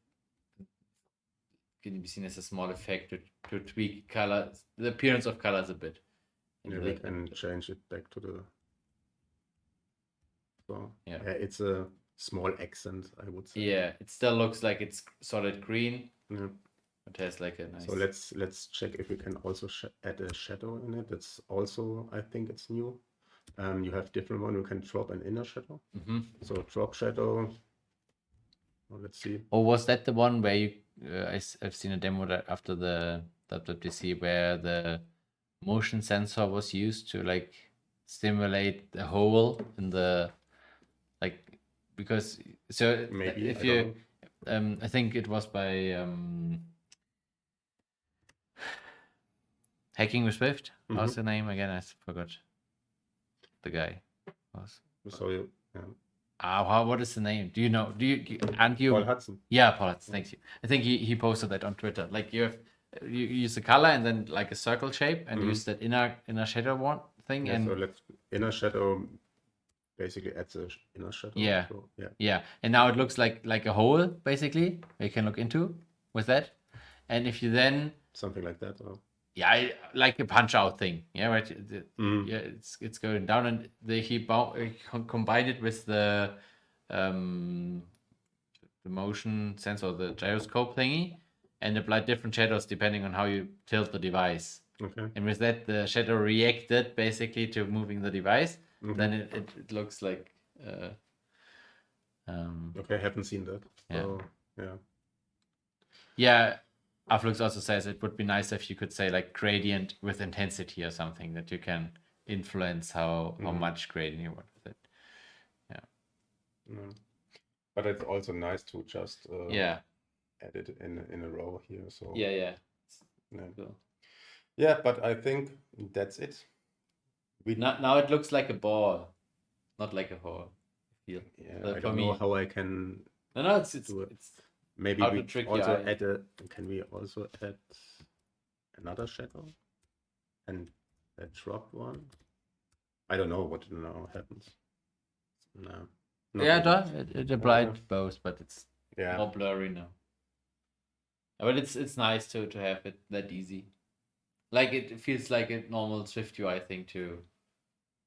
can be seen as a small effect to tweak color, the appearance of colors a bit. Yeah, we can change it back to the. So yeah, it's a small accent, I would say. Yeah, it still looks like it's solid green. Yeah. It has like a nice. So let's check if we can also add a shadow in it. That's also, I think it's new. You have different one. You can drop an inner shadow. So drop shadow. Well, let's see. Or was that the one where you? I've seen a demo that after the WWDC where the motion sensor was used to like stimulate the hole in the because so maybe if you I think it was by Hacking with Swift. What's the name again? I forgot. The guy was. So what is the name? Do you know? Aren't you? Paul Hudson. Yeah, Paul Hudson. Thank you. I think he posted that on Twitter. Like you use a color and then like a circle shape and use that inner shadow one thing. Yeah, so inner shadow basically adds a inner shadow. Yeah. So, yeah. And now it looks like a hole basically you can look into with that. And if you then Something like that. Or... like a punch out thing, right? Mm. Yeah, it's going down, and he combined it with the motion sensor, the gyroscope thingy, and applied different shadows depending on how you tilt the device. Okay. And with that, the shadow reacted basically to moving the device. Mhm. Then it looks like. Okay, I haven't seen that. Yeah. So yeah. Yeah, Afflux also says it would be nice if you could say like gradient with intensity or something, that you can influence how much gradient you want with it. Mm. But it's also nice to just Yeah. add it in a row here. So Yeah. yeah. Cool. Yeah, but I think that's it. Now it looks like a ball, not like a hole. Yeah, So I for don't know me, how I can no, it's do it. it's Maybe how to we trick also your eye. add a. Can we also add another shadow and a drop one? I don't know what now happens. No. not Yeah, really. it applied both, but it's Yeah. more blurry now. But it's nice to have it that easy. Like it feels like a normal Swift UI thing too.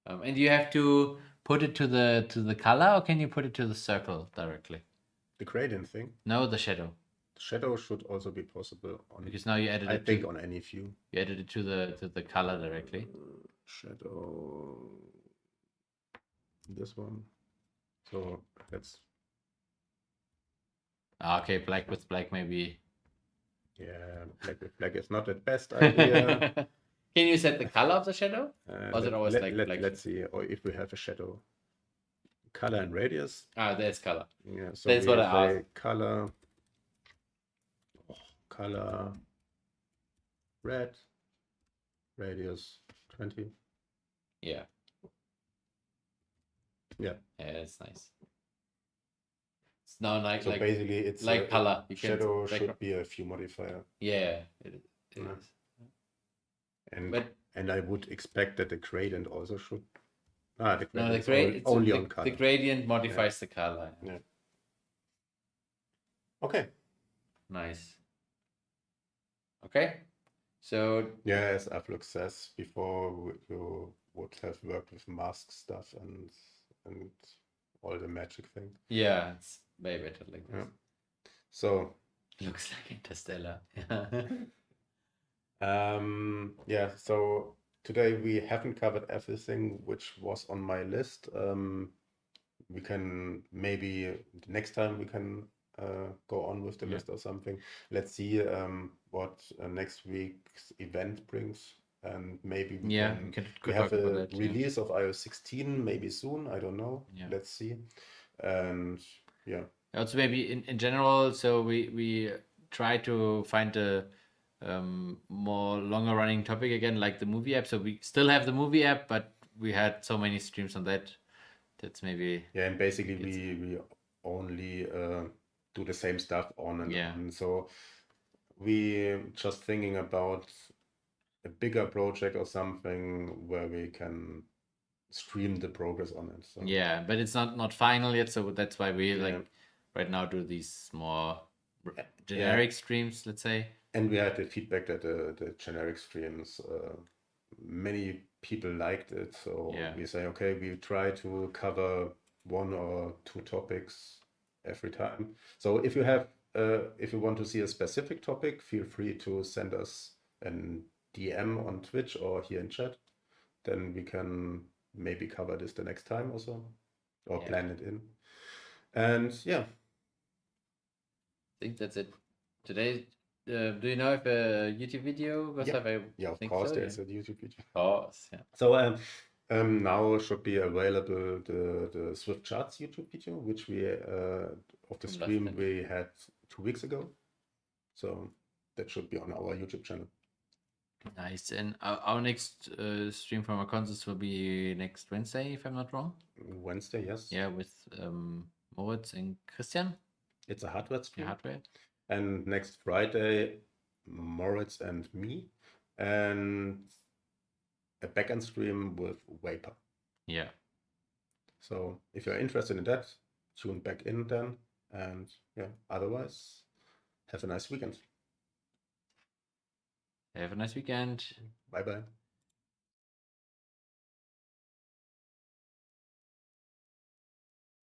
And you have to put it to the color, or can you put it to the circle directly? The gradient thing. No, the shadow. The shadow should also be possible on. Because now you added I it think to, on any view. you added it to the color directly. Shadow. This one. So that's. Okay, black with black maybe. Yeah, black with black is not the best idea. Can you set the color of the shadow? Or is it always like black? Let's see, or if we have a shadow. Color and radius. There's color. Yeah, so That's we what I say asked. color, color, red, radius 20. Yeah. Yeah. Yeah, that's nice. It's now like So basically, it's like color. You shadow should be a view modifier. Yeah, it is. And I would expect that the gradient also should. The gradient No, is only on color. The gradient modifies the color. Yeah. Okay. Nice. Okay. So yeah, as Afflux says before, you would have worked with mask stuff and all the magic thing. Yeah, it's way better like this. Yeah. So looks like Interstellar. yeah, so today we haven't covered everything which was on my list. We can maybe next time we can go on with the list or something. Let's see what next week's event brings, and maybe we have a release of iOS 16 maybe soon. I don't know. Let's see. And yeah. Also maybe in general, so we try to find a more longer running topic again, like the movie app. So we still have the movie app, but we had so many streams on that. That's maybe and basically we only do the same stuff on and on. So we just thinking about a bigger project or something where we can stream the progress on it. So yeah, but it's not final yet, so that's why we like right now do these more generic streams, let's say. And we had the feedback that the generic streams, many people liked it. So we say, okay, we try to cover 1 or 2 topics every time. So if you have, if you want to see a specific topic, feel free to send us an DM on Twitch or here in chat. Then we can maybe cover this the next time also, or plan it in. And yeah. I think that's it. Today, do you know if a YouTube video goes up? Yeah, of course, there's a YouTube video. Of course, yeah. So now should be available the Swift Charts YouTube video, which we of the stream we had 2 weeks ago. So that should be on our YouTube channel. Nice. And our next stream from our concerts will be next Wednesday, if I'm not wrong. Wednesday, yes. Yeah, with Moritz and Christian. It's a hardware stream. Hardware. And next Friday, Moritz and me, and a backend stream with Vapor. Yeah. So if you're interested in that, tune back in then. And yeah, otherwise, have a nice weekend. Have a nice weekend. Bye bye.